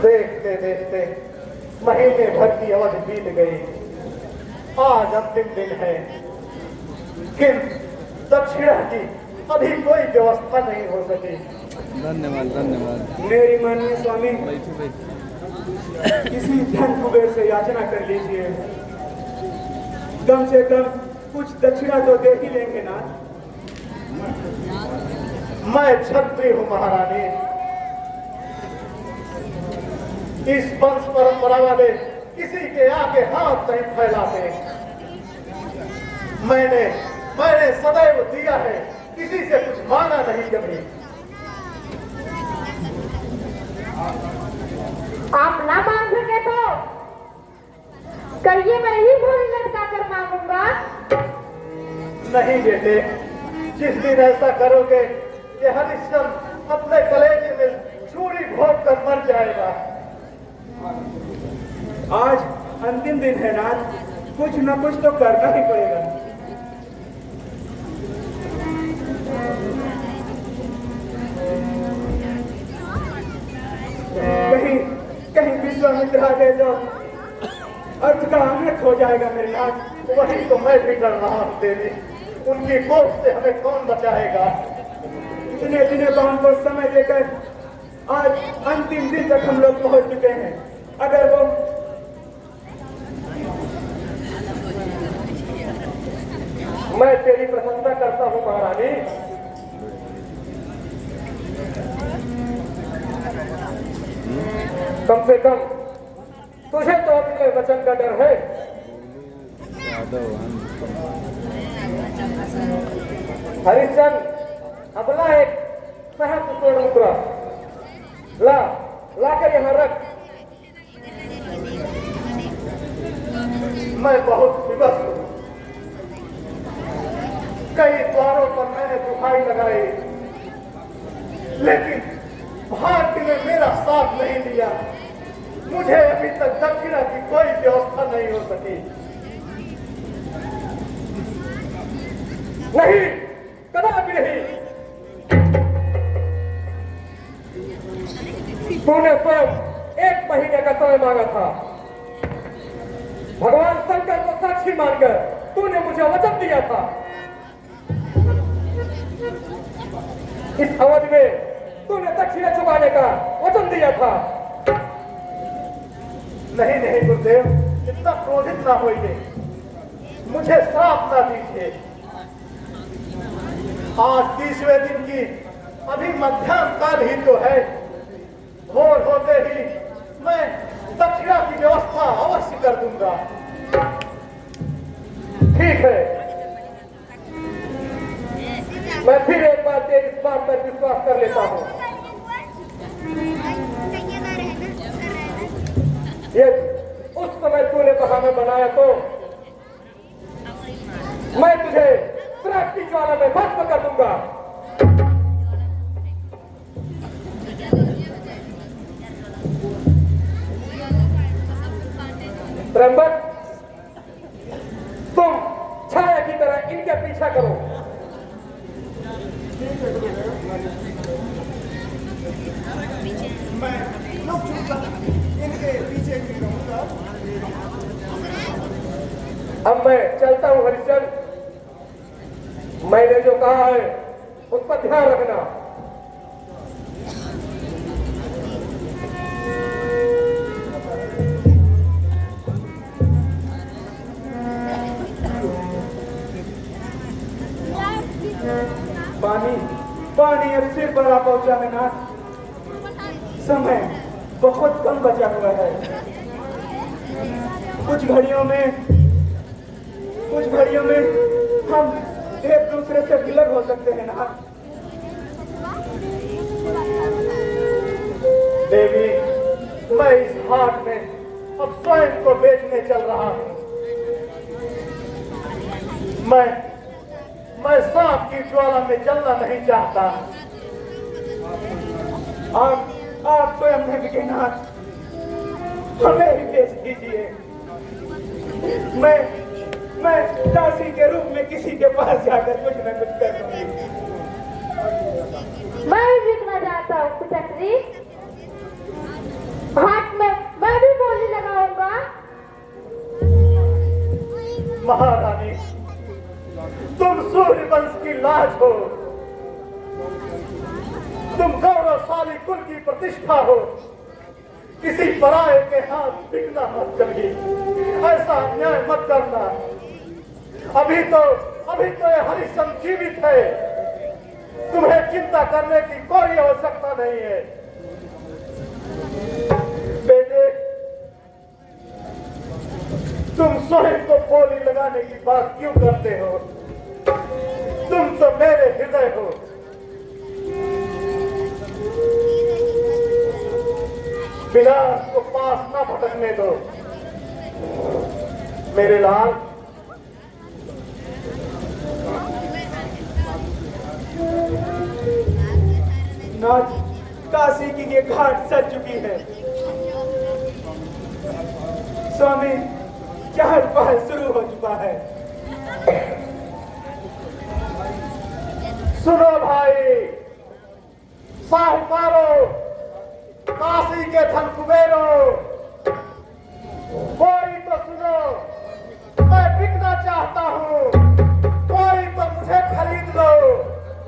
देखते देखते महीने भर की अवधि बीत गई। आज अंतिम दिन है, किंतु दक्षिणा की अभी कोई व्यवस्था नहीं हो सकी। धन्यवाद धन्यवाद। मेरी माननीय स्वामी, किसी धन कुबेर से याचना कर लीजिए, कम से कम कुछ दक्षिणा तो दे ही लेंगे ना। मैं क्षत्रिय हूं महारानी। इस वंश परंपरा वाले किसी के आगे हाथ नहीं फैलाते। मैंने सदैव दिया है, किसी से कुछ मांगा नहीं कभी। आप ना मांग सके तो कहिए, मैं ही भोरी लटका कर मांगूंगा। नहीं बेटे, जिस दिन ऐसा करोगे कि हरिश्चंद्र अपने कलेजे में छुरी भोंक कर मर जाएगा। आज अंतिम दिन है नाथ, कुछ न कुछ तो करना ही पड़ेगा। कहीं विश्वामित्र आ गए तो अर्थ का अनर्थ हो जाएगा मेरे नाथ। वही तो मैं भी डर रहा हूं देवी, उनकी कोख से हमें कौन बचाएगा। इतने दिनों को हमको समय देकर आज अंतिम दिन तक हम लोग पहुंच चुके हैं। अगर वो मैं तेरी प्रशंसा करता हूं महारानी। कम से कम तुझे तो अपने वचन का डर है। हरिश्चंद्र, अपना एक सहस्त्र स्वर्ण मुद्रा लाकर यहाँ रख। मैं बहुत विवश हूँ। कई द्वारों पर मैंने दुहाई लगाई, लेकिन भाग्य ने मेरा साथ नहीं दिया। मुझे अभी तक दक्षिणा की कोई व्यवस्था नहीं हो सकी। नहीं, कदापि नहीं। तूने स्वयं 1 महीने का समय मांगा था। भगवान शंकर को साक्षी मानकर तूने मुझे वचन दिया था। इस अवधि में तूने दक्षिणा चुकाने का वचन दिया था। नहीं गुरुदेव, इतना क्रोधित ना होइए, मुझे श्राप ना दीजिए। आज 30वें दिन की अभी मध्याह्न काल ही तो है। भोर होते ही मैं दक्षिणा की व्यवस्था अवश्य कर दूंगा। ठीक है, मैं फिर एक बार तेरी इस बात पर विश्वास कर लेता हूँ। ये उस समय तूने बहाना बनाया तो मैं तुझे श्राप की ज्वाला में भस्म कर दूंगा। त्र्यंबक, तुम छाया की तरह इनके पीछा करो। मैं इनके पीछे रहूंगा। अब मैं चलता हूं हरिश्चंद्र। मैंने जो कहा है उस पर ध्यान रखना। पानी अब सिर पर आ पहुंचा है नाथ। समय बहुत कम बचा हुआ है। कुछ घड़ियों में हम एक दूसरे से विलग हो सकते हैं नाथ। देवी, मैं इस हाट में अब स्वयं को बेचने चल रहा हूं। मैं सांप की ज्वाला में जलना नहीं चाहता। आप स्वयं ने विजयनाथ हमें ही बेच दीजिए। मैं दासी के रूप में किसी के पास जाकर कुछ न कुछ कर दूंगी। जी? हाथ में मैं भी बोली लगाऊंगा। महारानी, तुम सूर्यवंश की लाज हो, तुम गौरवशाली कुल की प्रतिष्ठा हो, किसी पराये के हाथ बिकना मत कभी, ऐसा अन्याय मत करना। अभी तो ये हरिश्चंद्र जीवित है, तुम्हें चिंता करने की कोई आवश्यकता नहीं है। बेटे, तुम स्वयं को बोली लगाने की बात क्यों करते हो? तुम तो मेरे हृदय हो। विलास को पास न भटकने दो मेरे लाल। नाथ, काशी की ये घाट सज चुकी है। स्वामी, चहल पहल शुरू हो चुका है। सुनो भाई, साहूकारों, काशी के धन कुबेरों, कोई तो सुनो, मैं बिकना चाहता हूँ, कोई तो मुझे खरीद लो,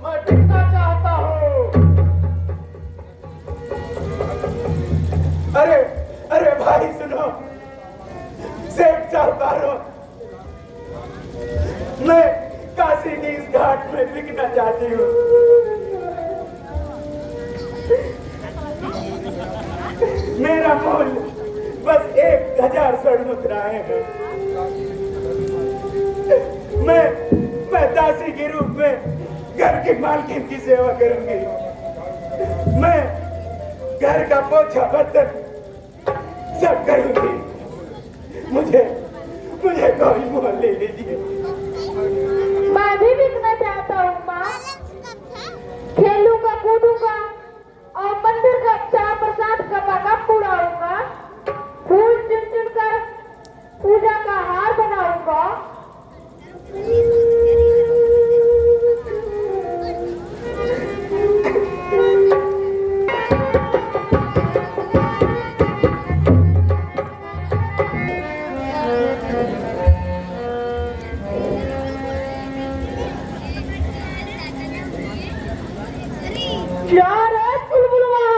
मैं बिकना चाहता हूँ। अरे भाई सुनो, सेठ साहूकारों, मैं काशी की इस घाट में बिकना चाहती हूँ। मेरा मूल्य बस 1000 स्वर्ण मुद्राएं हैं। मैं दासी के रूप में घर की मालकिन की सेवा करूंगी। मैं घर का पोछा बर्तन सब करूंगी। मुझे कोई मोल ले लीजिए। मैं भी बिकना चाहता हूँ माँ। खेलूंगा, कूदूंगा और मंदिर का चाह प्रसाद का पका उड़ाऊंगा, फूल चुन चुन कर पूजा का हार बनाऊंगा। क्या रे बुलबुलवा,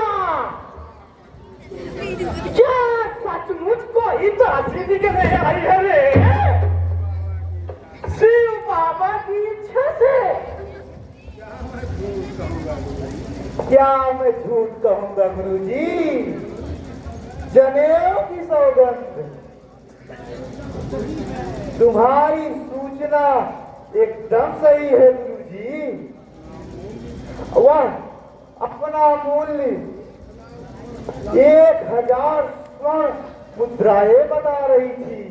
क्या सचमुच कोई दासी दिखने आई है रे? शिव बाबा की इच्छा से? क्या मैं झूठ कहूंगा गुरुजी? जनेऊ की सौगंध, तुम्हारी सूचना एकदम सही है गुरुजी। वह अपना मूल्य 1000 स्वर्ण मुद्राएं बता रही थी।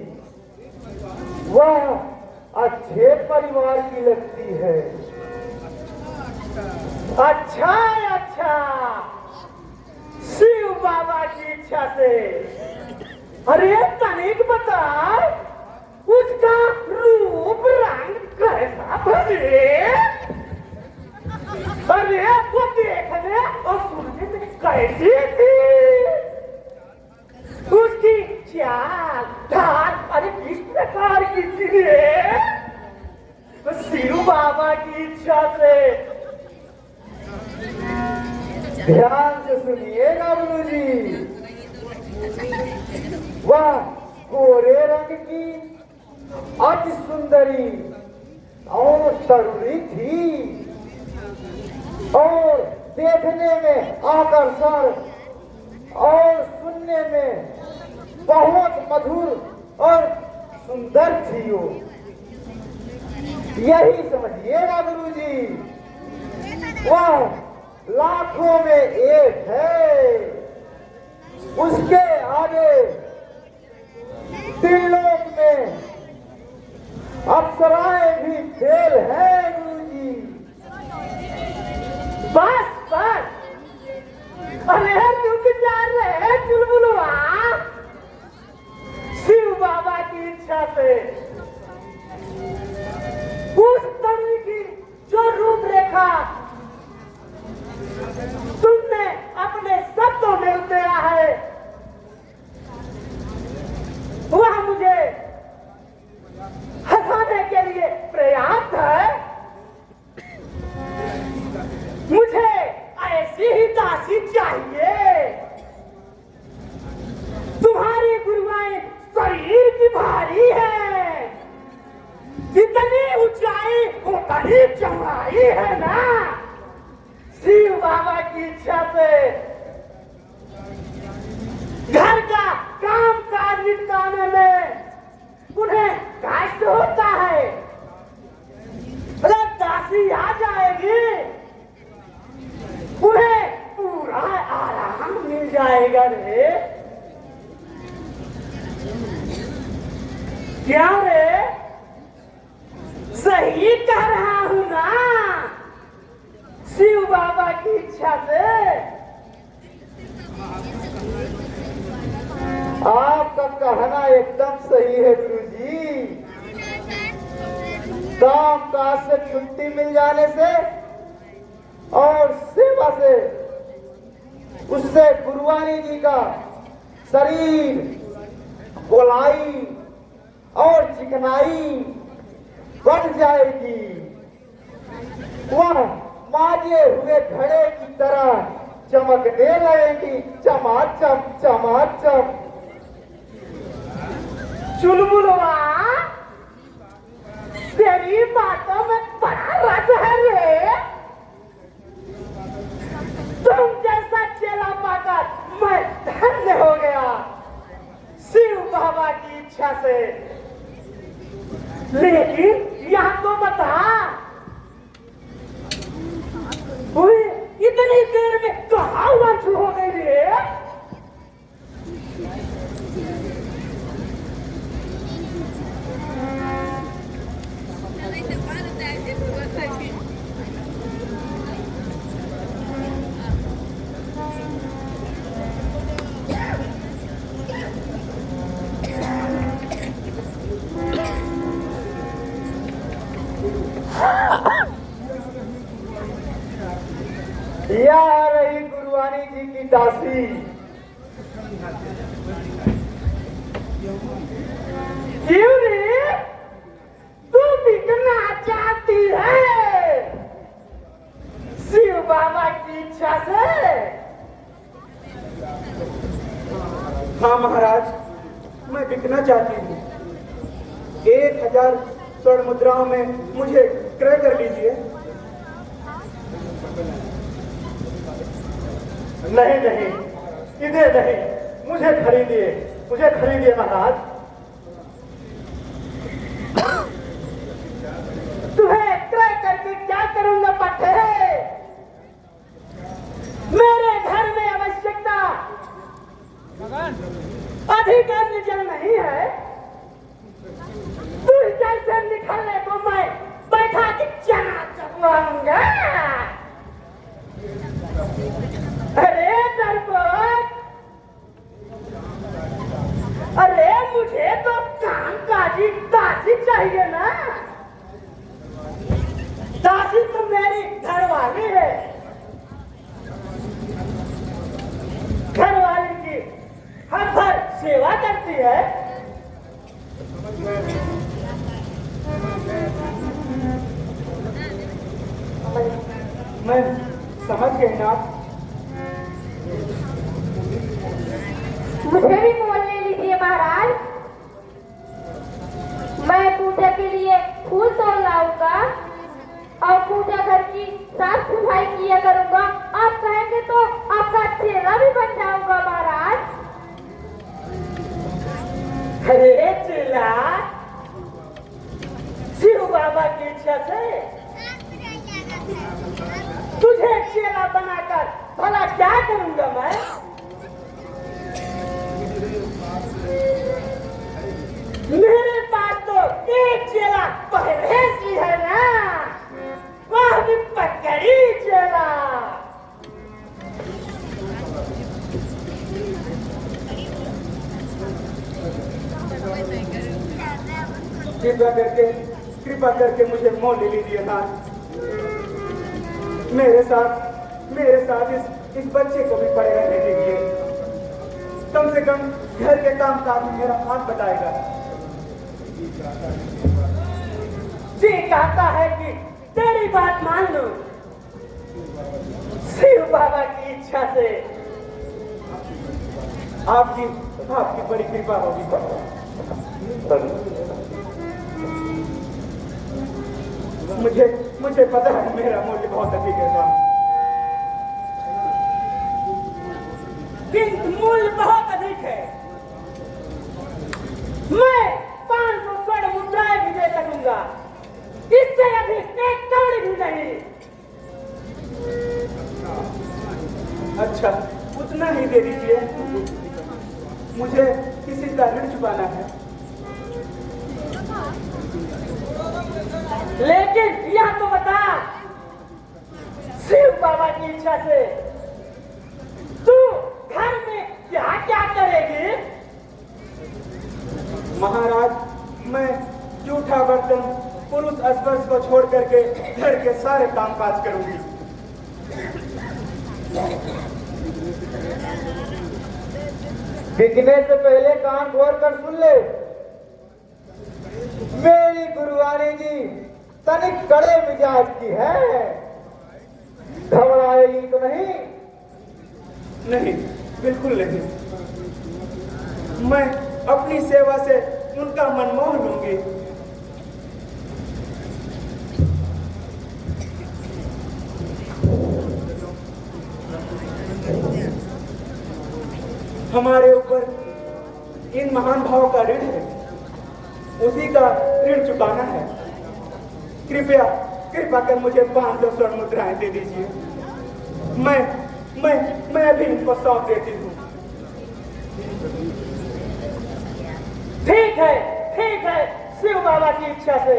वह अच्छे परिवार की लगती है। अच्छा, शिव बाबा की इच्छा से। अरे तनिक बता, उसका रूप रंग कैसा भले? अरे वो देखने और सुनने में कैसी थी? उसकी चाल ढाल अरे किस प्रकार की थी? शिव बाबा की इच्छा से। ध्यान से सुनिएगा गुरुजी। वह गोरे रंग की अति सुंदरी और तरुणी थी और देखने में आकर्षण और सुनने में बहुत मधुर और सुंदर थी वो। यही समझिएगा गुरुजी, वह लाखों में एक है। उसके आगे त्रिलोक में अप्सराएं भी फेल है गुरुजी। बस अरे रुक जा रहे चुलबुलवा। शिव बाबा की इच्छा से उस तरुणी की जो रूपरेखा तुमने अपने चमड़ाई है ना, शिव बाबा की इच्छा से घर का काम काज निपटाने में उन्हें कष्ट होता है। अरे दासी आ जाएगी, उन्हें पूरा आराम मिल जाएगा रे। क्या रे, सही कह रहा हूं ना? शिव बाबा की इच्छा से आपका कहना एकदम सही है गुरुजी। काम काज से छुट्टी मिल जाने से और सेवा से उससे गुरुवानी जी का शरीर गोलाई और चिकनाई बढ़ जाएगी। वह माजे हुए घड़े की तरह चमकने लगेगी, चमाचम चमाचम। चुलबुलवा, तेरी बातों में बड़ा रस है रे। तुम जैसा चेला पाकर मैं धन्य हो गया शिव बाबा की इच्छा से। लेकिन यहाँ तो बता, इतनी देर में कहाँ लंच हो गई रे? यह आ रही गुरुवानी जी की दासी। क्यों रे, तू बिकना चाहती है शिव बाबा की इच्छा से? हाँ महाराज, मैं बिकना चाहती हूँ। 1000 स्वर्ण मुद्राओं में मुझे क्रय कर लीजिए। नहीं नहीं, इधर नहीं, मुझे खरीदिए, मुझे खरीदिए महाराज। तुम्हें क्रय करके क्या करूंगा पट्टे? मेरे घर में आवश्यकता अधिक अन्य जल नहीं है। तू जैसे निकलने को मैं बैठा के चना चबवाऊंगा। अरे डरपोक, अरे मुझे तो काम काजी दासी चाहिए ना। दासी तो मेरी घरवाली है, घरवाली की हर भर सेवा करती है। मैं समझ गई ना। मुझे भी मोल ले लीजिए महाराज। मैं पूजा के लिए फूल तोड़ लाऊंगा और पूजा घर की साफ सफाई किया करूंगा। आप कहेंगे तो आपका चेला भी बन जाऊंगा महाराज। अरे चेला, शिव बाबा की इच्छा से तुझे चेला बनाकर भला क्या करूंगा मैं? मेरे पास तो एक चेला पहले से है ना, वह भी पकड़ी चेला। कृपा करके मुझे मोल ले लीजिए ना। मेरे साथ इस बच्चे को भी पड़े रहने दीजिए। कम से कम घर के काम काज में मेरा हाथ बटाएगा। जी कहता है कि तेरी बात मान लो, शिव बाबा की इच्छा से। आपकी बड़ी कृपा होगी। मुझे पता है मेरा मूल्य बहुत अधिक है स्वामी, किंतु मूल्य बहुत अधिक है। मैं 500 स्वर्ण मुद्राएं भी दे सकूंगा, इससे अधिक एक कौड़ी भी नहीं। अच्छा, उतना ही दे दीजिए, मुझे किसी का ऋण चुकाना है। लेकिन यह तो बता, शिव बाबा की इच्छा से तू घर में क्या क्या करेगी? महाराज, मैं जूठा बर्तन, पुरुष स्पर्श को छोड़ करके घर के सारे कामकाज करूंगी। बिकने से पहले कान खोल कर सुन ले। मेरी गुरुवाणी जी तनिक कड़े मिजाज की है, घबराएगी तो नहीं? नहीं, बिल्कुल नहीं। मैं अपनी सेवा से उनका मन मोह लूंगी। हमारे ऊपर इन महान भाव का ऋण है, उसी का ऋण चुकाना है। कृपया कर मुझे 500 स्वर्ण मुद्राएं दे दीजिए। मैं अभी इनको सौंप देती हूँ। ठीक है, शिव बाबा की इच्छा से।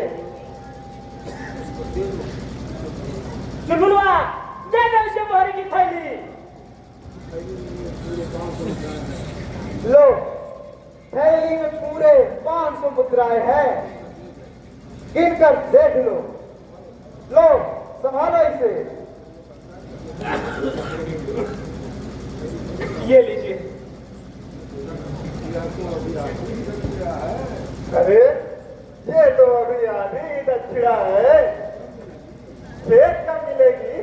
चुनमुनवा, दे दो इसे मोहरी की थैली। लो, थैली में पूरे 500 मुद्राएं हैं, गिनकर देख लो। लो, संभालो इसे। ये लीजिए। अरे ये तो अभी आधी दक्षिणा है, शेष कब मिलेगी?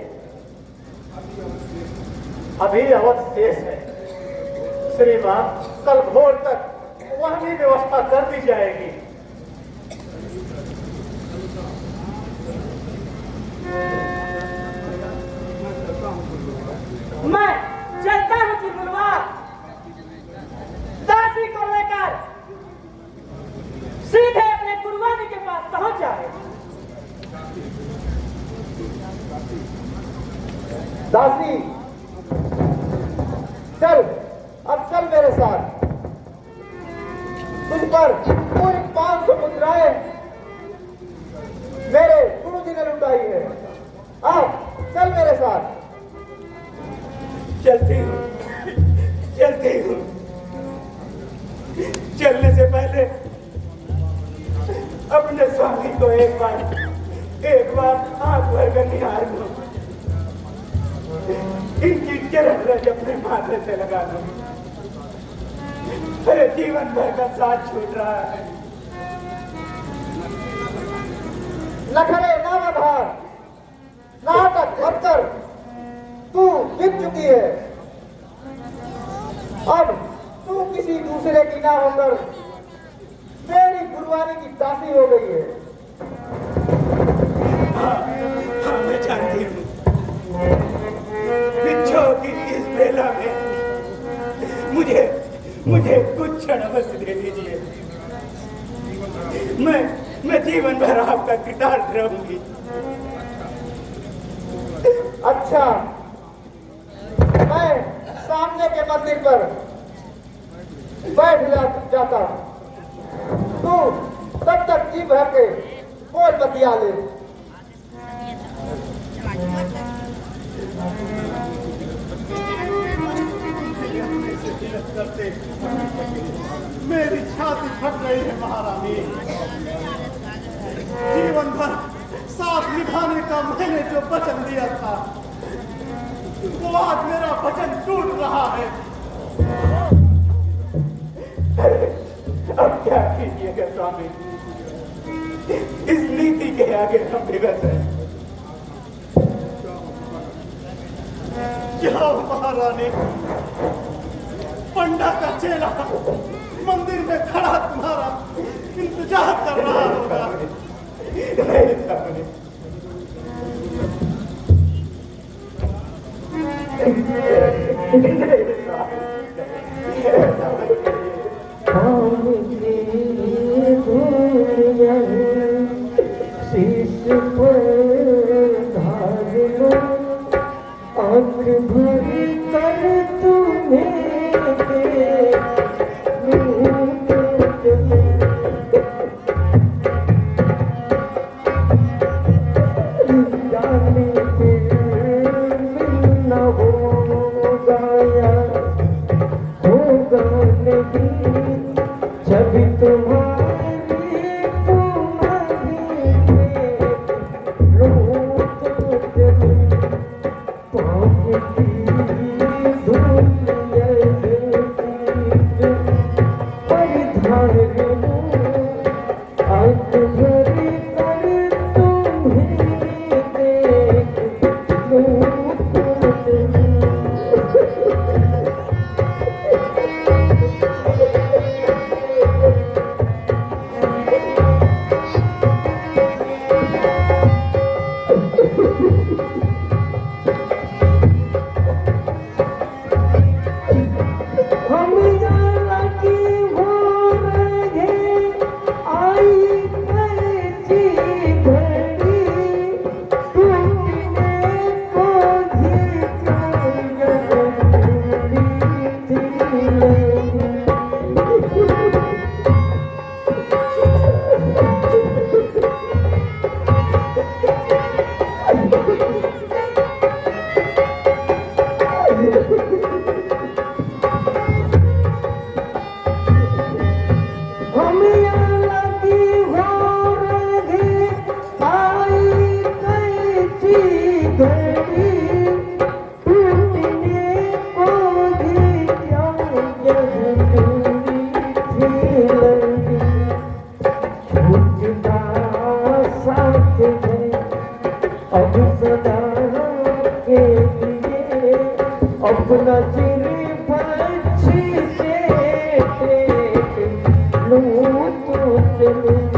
अभी अवध शेष है श्रीमान, कल भोर तक वह भी व्यवस्था कर दी जाएगी। मैं चलता हूँ चिरमुलवा, दासी को लेकर सीधे अपने गुरुवानी के पास पहुंच जाए। दासी, चल, अब चल मेरे साथ। तुझ पर पूरी 500 मुद्राएं मेरे गुरु जी ने लुटाई है। अब चल मेरे साथ। चलती हूँ। चलने से पहले अपने स्वामी को एक बार आंख भर कर निहार लो, इनकी चरण रज अपने माथे से लगा लो। अरे जीवन भर का साथ छूट रहा है। नखरे ना बधार, नाटक मत कर, तू बिक चुकी है। अब तू किसी दूसरे की ना होकर मेरी गुरुवानी की दासी हो गई है। हाँ, मैं जानती हूँ। बिच्छू की इस बेला में मुझे कुछ क्षण अवश्य दे दीजिए। मैं जीवन भर आपका कृतार्थ रहूंगी। अच्छा, मैं सामने के मंदिर पर बैठ जाता हूँ, तू तब तक जी भर के बोल बतिया ले। मेरी छाती फट रही है महारानी। जीवन भर साथ निभाने का मैंने जो वचन दिया था, वो आज मेरा वचन टूट रहा है। अब क्या कीजिएगा स्वामी, इस नीति के आगे हम विवश हैं। जाओ महारानी, पंडा का चेला मंदिर में खड़ा तुम्हारा इंतजार कर रहा होगा। नहीं स्वामी, शीश पर धार लो आंख भरी कर तुम्हें जाने मिलना होगा या होगा नहीं जब तुम्हारी अपना चिर पंछी से लूं तो चलूं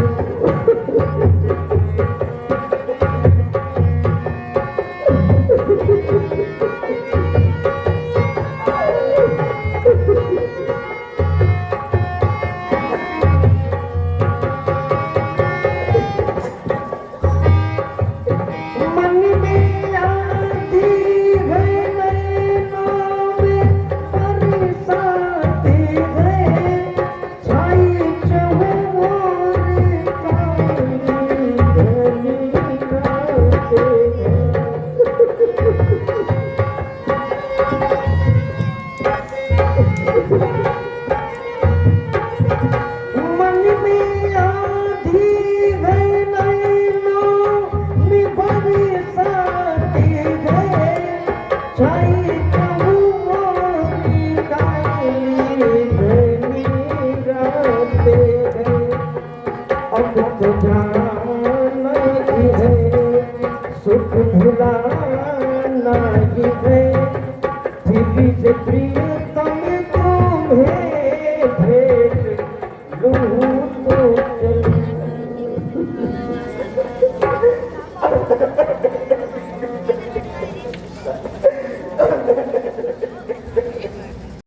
सुख भुलाना ही है दिल से प्रिय